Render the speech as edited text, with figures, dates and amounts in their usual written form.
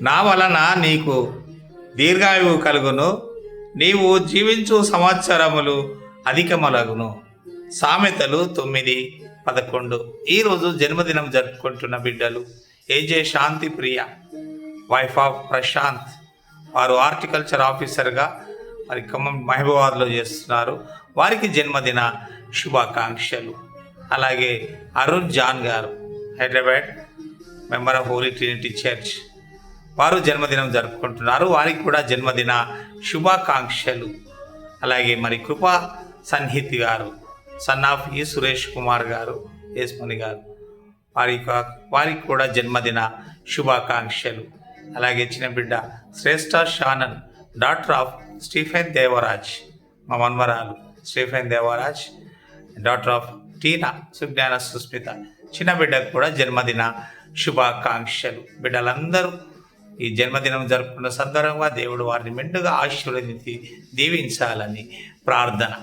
నా వలన నీకు దీర్ఘాయువు కలుగును, నీవు జీవించు సంవత్సరములు అధికమలగును. సామెతలు 9:11. ఈరోజు జన్మదినం జరుపుకుంటున్న బిడ్డలు ఏజే శాంతి ప్రియ, వైఫ్ ఆఫ్ ప్రశాంత్. వారు హార్టికల్చర్ ఆఫీసర్గా మరి ఖమ్మం మహబూబాబాద్లో చేస్తున్నారు. వారికి జన్మదిన శుభాకాంక్షలు. అలాగే అరుణ్ జాన్ గారు, Hyderabad, member of Holy Trinity Church, వారు జన్మదినం జరుపుకుంటున్నారు. వారికి కూడా జన్మదిన శుభాకాంక్షలు. అలాగే మరి కృపా సన్హిత్ గారు, సన్ ఆఫ్ ఈ సురేష్ కుమార్ గారు, యేస్మణి గారు, వారికి కూడా జన్మదిన శుభాకాంక్షలు. అలాగే చిన్న బిడ్డ Shreshtha Shannon, doctor of Stephen Devaraj, మా మన్మరాలు Stephen Devaraj, doctor of Tina Sujnana Susmitha, చిన్న బిడ్డకు కూడా జన్మదిన శుభాకాంక్షలు. బిడ్డలందరూ ఈ జన్మదినం జరుపుకున్న సందర్భంగా దేవుడు వారిని మెండుగా ఆశీర్వదించి దీవించాలని ప్రార్థన.